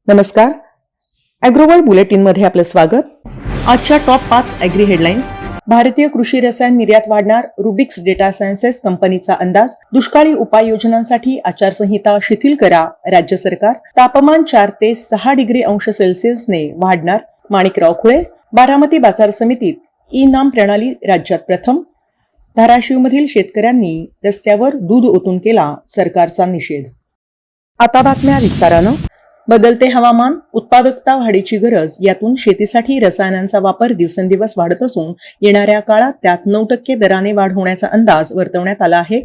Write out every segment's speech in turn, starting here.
नमस्कार, ॲग्रोवर्ल्ड बुलेटिनमध्ये आपलं स्वागत. आजच्या टॉप 5 ॲग्री हेडलाईन्स. भारतीय कृषी रसायन निर्यात वाढणार, रुबिक्स डेटा सायन्सेस कंपनीचा अंदाज. दुष्काळी उपाययोजनांसाठी आचारसंहिता शिथिल करा, राज्य सरकार. तापमान 4 ते 6 डिग्री अंश सेल्सिअसने वाढणार, माणिकराव खुळे. बारामती बाजार समितीत ई नाम प्रणाली राज्यात प्रथम. धाराशिवमधील शेतकऱ्यांनी रस्त्यावर दूध ओतून केला सरकारचा निषेध. आता बातम्या विस्तारानं. बदलते हवामान, उत्पादकता वाढीची गरज यातून शेतीसाठी रसायनांचा वापर दिवसेंदिवस वाढत असून येणाऱ्या काळात त्यात 9% दराने वाढ होण्याचा अंदाज वर्तवण्यात आला आहे.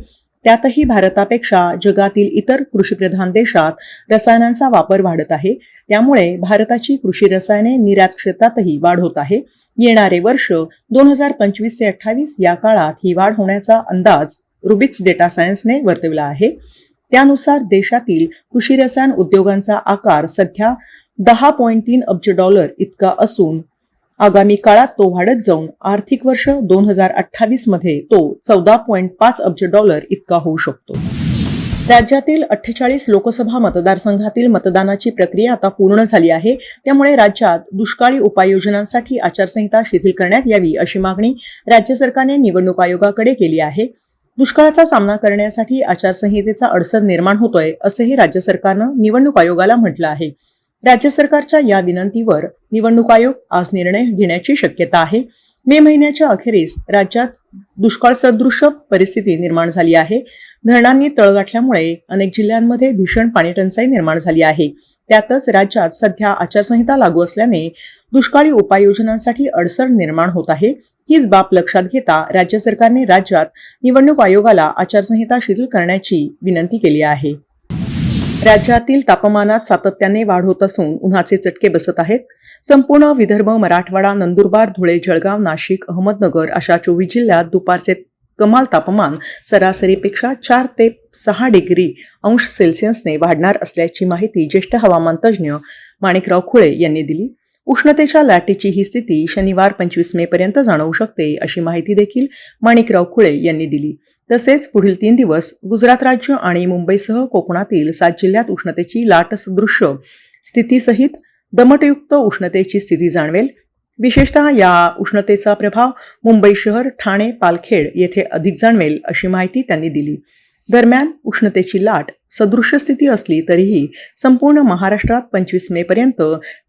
त्यातही भारतापेक्षा जगातील इतर कृषीप्रधान देशात रसायनांचा वापर वाढत आहे. त्यामुळे भारताची कृषी रसायने निर्यात क्षेत्रातही वाढ होत आहे. येणारे वर्ष 2025 ते 28 या काळात ही वाढ होण्याचा अंदाज रुबिक्स डेटा सायन्सने वर्तवला आहे. त्यानुसार देशातील कृषी रसायन उद्योगांचा आकार सध्या $10.3 अब्ज इतका असून आगामी काळात तो वाढत जाऊन आर्थिक वर्ष 2028 मध्ये तो $14.5 अब्ज इतका होऊ शकतो. राज्यातील 48 लोकसभा मतदारसंघातील मतदानाची प्रक्रिया आता पूर्ण झाली आहे. त्यामुळे राज्यात दुष्काळी उपाययोजनांसाठी आचारसंहिता शिथिल करण्यात यावी अशी मागणी राज्य सरकारने निवडणूक आयोगाकडे केली आहे. दुष्काळाचा सामना करण्यासाठी आचारसंहितेचा अडसर निर्माण होतोय असंही राज्य सरकारनं निवडणूक आयोगाला म्हटलं आहे. राज्य सरकारच्या या विनंतीवर निवडणूक आयोग आज निर्णय घेण्याची शक्यता आहे. मे महिन्याच्या अखेरीस राज्यात दुष्काळ सदृश परिस्थिती निर्माण झाली आहे. धरणांनी तळ गाठल्यामुळे अनेक जिल्ह्यांमध्ये भीषण पाणीटंचाई निर्माण झाली आहे. त्यातच राज्यात सध्या आचारसंहिता लागू असल्याने दुष्काळी उपाययोजनांसाठी अडसर निर्माण होत आहे. हीच बाब लक्षात घेता राज्य सरकारने राज्यात निवडणूक आयोगाला आचारसंहिता शिथिल करण्याची विनंती केली आहे. राज्यातील तापमानात सातत्याने वाढ होत असून उन्हाचे चटके बसत आहेत. संपूर्ण विदर्भ, मराठवाडा, नंदुरबार, धुळे, जळगाव, नाशिक, अहमदनगर अशा 24 जिल्ह्यात दुपारचे कमाल तापमान सरासरीपेक्षा 4 ते 6 डिग्री अंश सेल्सिअसने वाढणार असल्याची माहिती ज्येष्ठ हवामान तज्ज्ञ माणिकराव खुळे यांनी दिली. उष्णतेच्या लाटेची ही स्थिती शनिवार 25 मे पर्यंत जाणवू शकते अशी माहिती देखील माणिकराव खुळे यांनी दिली. तसेच पुढील 3 दिवस गुजरात राज्य आणि मुंबईसह कोकणातील 7 जिल्ह्यात उष्णतेची लाट सदृश स्थितीसहित दमटयुक्त उष्णतेची स्थिती जाणवेल. विशेषतः या उष्णतेचा प्रभाव मुंबई शहर, ठाणे, पालखेड येथे अधिक जाणवेल अशी माहिती त्यांनी दिली. दरम्यान उष्णतेची लाट सदृश्य स्थिती असली तरीही संपूर्ण महाराष्ट्रात 25 मे पर्यंत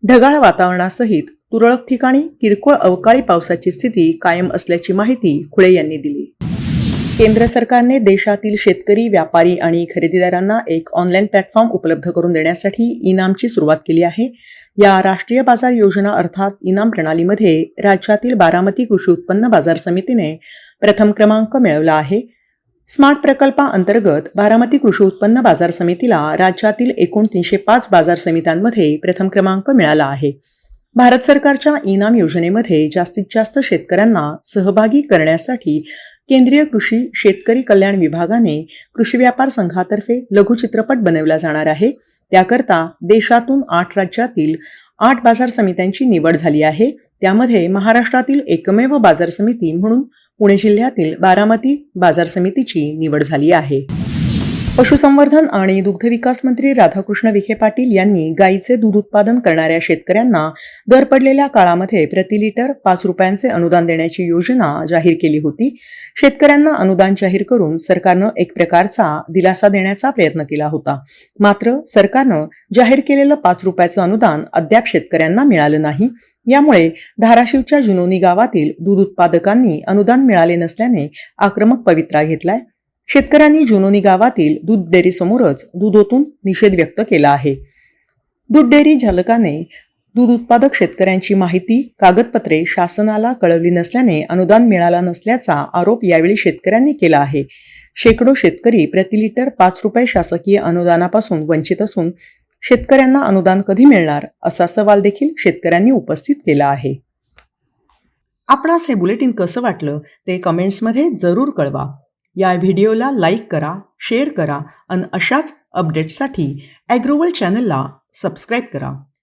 ढगाळ वातावरणासहित तुरळक ठिकाणी किरकोळ अवकाळी पावसाची स्थिती कायम असल्याची माहिती खुळे यांनी दिली. केंद्र सरकारने देशातील शेतकरी, व्यापारी आणि खरेदीदारांना एक ऑनलाईन प्लॅटफॉर्म उपलब्ध करून देण्यासाठी इनामची सुरुवात केली आहे. या राष्ट्रीय बाजार योजना अर्थात इनाम प्रणालीमध्ये राज्यातील बारामती कृषी उत्पन्न बाजार समितीने प्रथम क्रमांक मिळवला आहे. स्मार्ट प्रकल्पाअंतर्गत बारामती कृषी उत्पन्न बाजार समितीला राज्यातील एकूण 305 बाजार समित्यांमध्ये प्रथम क्रमांक मिळाला आहे. भारत सरकारच्या इनाम योजनेमध्ये जास्तीत जास्त शेतकऱ्यांना सहभागी करण्यासाठी केंद्रीय कृषी शेतकरी कल्याण विभागाने कृषी व्यापार संघातर्फे लघुचित्रपट बनवला जाणार आहे. त्याकरता देशातून 8 राज्यातील 8 बाजार समित्यांची निवड झाली आहे. त्यामध्ये महाराष्ट्रातील एकमेव बाजार समिती म्हणून पुणे जिल्ह्यातील बारामती बाजार समितीची निवड झाली आहे. पशुसंवर्धन आणि दुग्धविकास मंत्री राधाकृष्ण विखे पाटील यांनी गायीचे दूध उत्पादन करणाऱ्या शेतकऱ्यांना दर पडलेल्या काळामध्ये प्रति लिटर 5 रुपयांचे अनुदान देण्याची योजना जाहीर केली होती. शेतकऱ्यांना अनुदान जाहीर करून सरकारनं एक प्रकारचा दिलासा देण्याचा प्रयत्न केला होता. मात्र सरकारनं जाहीर केलेलं 5 रुपयाचं अनुदान अद्याप शेतकऱ्यांना मिळालं नाही. यामुळे धाराशिवच्या जुनोनी गावातील दूध उत्पादकांनी अनुदान मिळाले नसल्याने आक्रमक पवित्रा घेतलाय. शेतकऱ्यांनी जुनोनी गावातील दूध डेअरीसमोरच दूध ओतून निषेध व्यक्त केला आहे. दूध डेअरी चालकाने दूध उत्पादक शेतकऱ्यांची माहिती, कागदपत्रे शासनाला कळवली नसल्याने अनुदान मिळाला नसल्याचा आरोप यावेळी शेतकऱ्यांनी केला आहे. शेकडो शेतकरी प्रति लिटर 5 रुपये शासकीय अनुदानापासून वंचित असून शेतकऱ्यांना अनुदान कधी मिळणार असा सवाल देखील शेतकऱ्यांनी उपस्थित केला आहे. आपणास हे बुलेटिन कसं वाटलं ते कमेंट्समध्ये जरूर कळवा. या व्हिडिओला लाईक करा, शेअर करा आणि अशाच अपडेट्ससाठी ॲग्रोवर्ल्ड चॅनलला सबस्क्राईब करा.